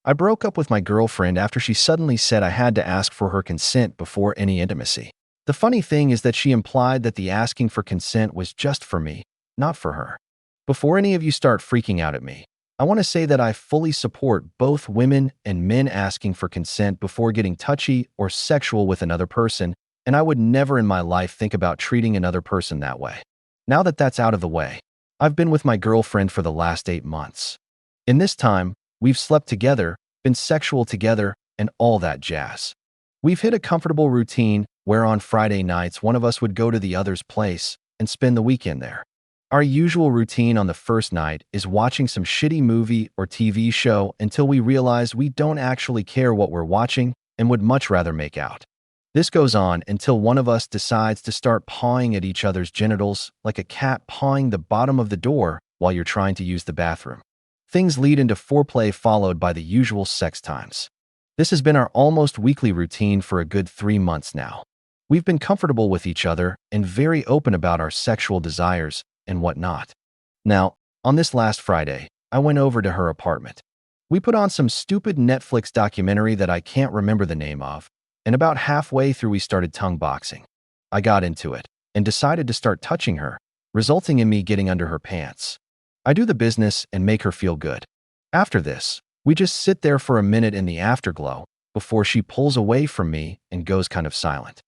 I broke up with my girlfriend after she suddenly said I had to ask for her consent before any intimacy. The funny thing is that she implied that the asking for consent was just for me, not for her. Before any of you start freaking out at me, I want to say that I fully support both women and men asking for consent before getting touchy or sexual with another person, and I would never in my life think about treating another person that way. Now that that's out of the way, I've been with my girlfriend for the last 8 months. In this time, we've slept together, been sexual together, and all that jazz. We've hit a comfortable routine where on Friday nights one of us would go to the other's place and spend the weekend there. Our usual routine on the first night is watching some shitty movie or TV show until we realize we don't actually care what we're watching and would much rather make out. This goes on until one of us decides to start pawing at each other's genitals like a cat pawing the bottom of the door while you're trying to use the bathroom. Things lead into foreplay followed by the usual sex times. This has been our almost weekly routine for a good 3 months now. We've been comfortable with each other and very open about our sexual desires and whatnot. Now, on this last Friday, I went over to her apartment. We put on some stupid Netflix documentary that I can't remember the name of, and about halfway through we started tongue boxing. I got into it and decided to start touching her, resulting in me getting under her pants. I do the business and make her feel good. After this, we just sit there for a minute in the afterglow before she pulls away from me and goes kind of silent.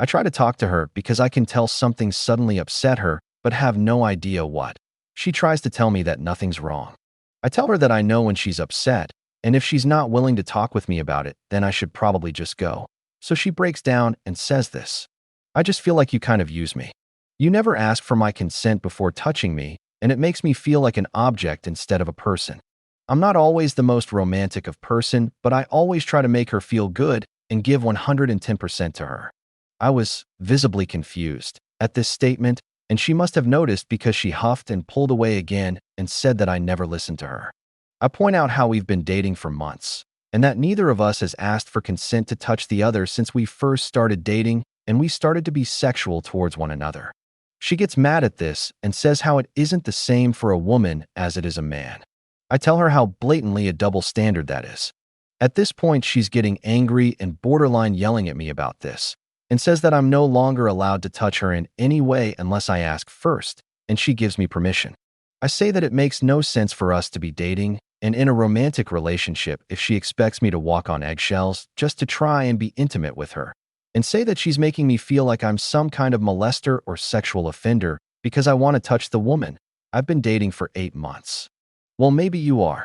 I try to talk to her because I can tell something suddenly upset her but have no idea what. She tries to tell me that nothing's wrong. I tell her that I know when she's upset, and if she's not willing to talk with me about it, then I should probably just go. So she breaks down and says this. I just feel like you kind of use me. You never ask for my consent before touching me, and it makes me feel like an object instead of a person. I'm not always the most romantic of person, but I always try to make her feel good and give 110% to her. I was visibly confused at this statement, and she must have noticed because she huffed and pulled away again and said that I never listened to her. I point out how we've been dating for months, and that neither of us has asked for consent to touch the other since we first started dating and we started to be sexual towards one another. She gets mad at this and says how it isn't the same for a woman as it is a man. I tell her how blatantly a double standard that is. At this point, she's getting angry and borderline yelling at me about this, and says that I'm no longer allowed to touch her in any way unless I ask first, and she gives me permission. I say that it makes no sense for us to be dating and in a romantic relationship if she expects me to walk on eggshells just to try and be intimate with her, and say that she's making me feel like I'm some kind of molester or sexual offender because I want to touch the woman I've been dating for 8 months. Well, maybe you are,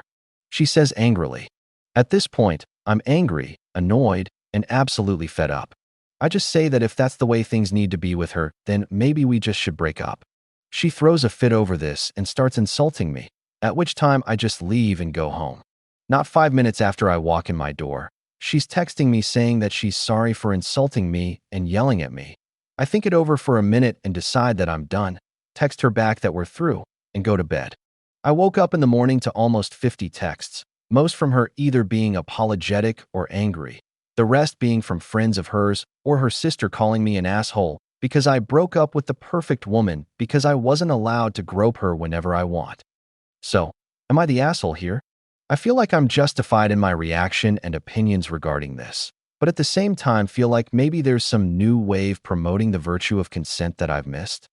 she says angrily. At this point, I'm angry, annoyed, and absolutely fed up. I just say that if that's the way things need to be with her, then maybe we just should break up. She throws a fit over this and starts insulting me, at which time I just leave and go home. Not 5 minutes after I walk in my door, she's texting me saying that she's sorry for insulting me and yelling at me. I think it over for a minute and decide that I'm done, text her back that we're through, and go to bed. I woke up in the morning to almost 50 texts, most from her either being apologetic or angry, the rest being from friends of hers or her sister calling me an asshole because I broke up with the perfect woman because I wasn't allowed to grope her whenever I want. So, am I the asshole here? I feel like I'm justified in my reaction and opinions regarding this, but at the same time feel like maybe there's some new wave promoting the virtue of consent that I've missed.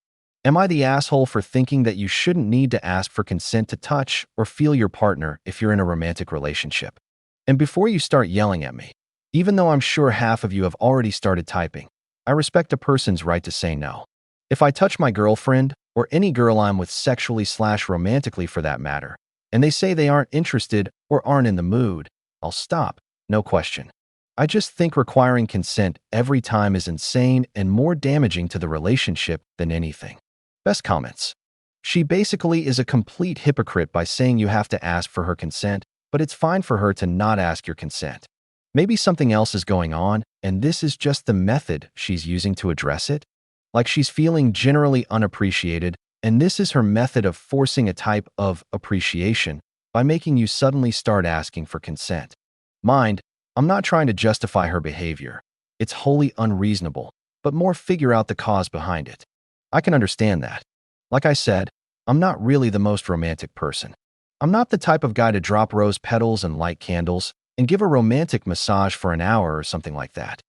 Am I the asshole for thinking that you shouldn't need to ask for consent to touch or feel your partner if you're in a romantic relationship? And before you start yelling at me, even though I'm sure half of you have already started typing, I respect a person's right to say no. If I touch my girlfriend, or any girl I'm with sexually/romantically for that matter, and they say they aren't interested or aren't in the mood, I'll stop, no question. I just think requiring consent every time is insane and more damaging to the relationship than anything. Best comments. She basically is a complete hypocrite by saying you have to ask for her consent, but it's fine for her to not ask your consent. Maybe something else is going on, and this is just the method she's using to address it? Like she's feeling generally unappreciated, and this is her method of forcing a type of appreciation by making you suddenly start asking for consent. Mind, I'm not trying to justify her behavior. It's wholly unreasonable, but more figure out the cause behind it. I can understand that. Like I said, I'm not really the most romantic person. I'm not the type of guy to drop rose petals and light candles, and give a romantic massage for an hour or something like that.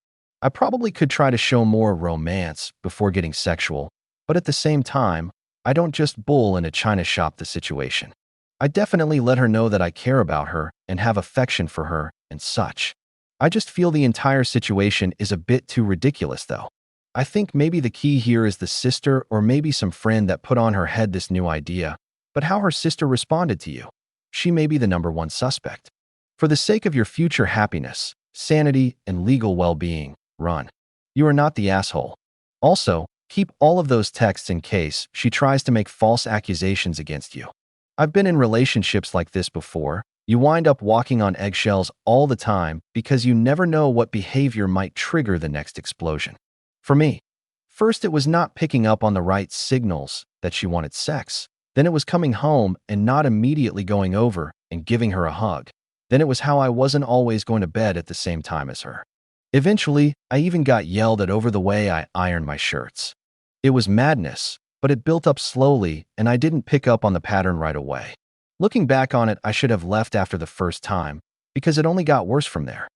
I probably could try to show more romance before getting sexual, but at the same time, I don't just bull in a china shop the situation. I definitely let her know that I care about her and have affection for her and such. I just feel the entire situation is a bit too ridiculous though. I think maybe the key here is the sister or maybe some friend that put on her head this new idea, but how her sister responded to you. She may be the number one suspect. For the sake of your future happiness, sanity, and legal well-being, run. You are not the asshole. Also, keep all of those texts in case she tries to make false accusations against you. I've been in relationships like this before. You wind up walking on eggshells all the time because you never know what behavior might trigger the next explosion. For me, first it was not picking up on the right signals that she wanted sex. Then it was coming home and not immediately going over and giving her a hug. Then it was how I wasn't always going to bed at the same time as her. Eventually, I even got yelled at over the way I ironed my shirts. It was madness, but it built up slowly and I didn't pick up on the pattern right away. Looking back on it, I should have left after the first time because it only got worse from there.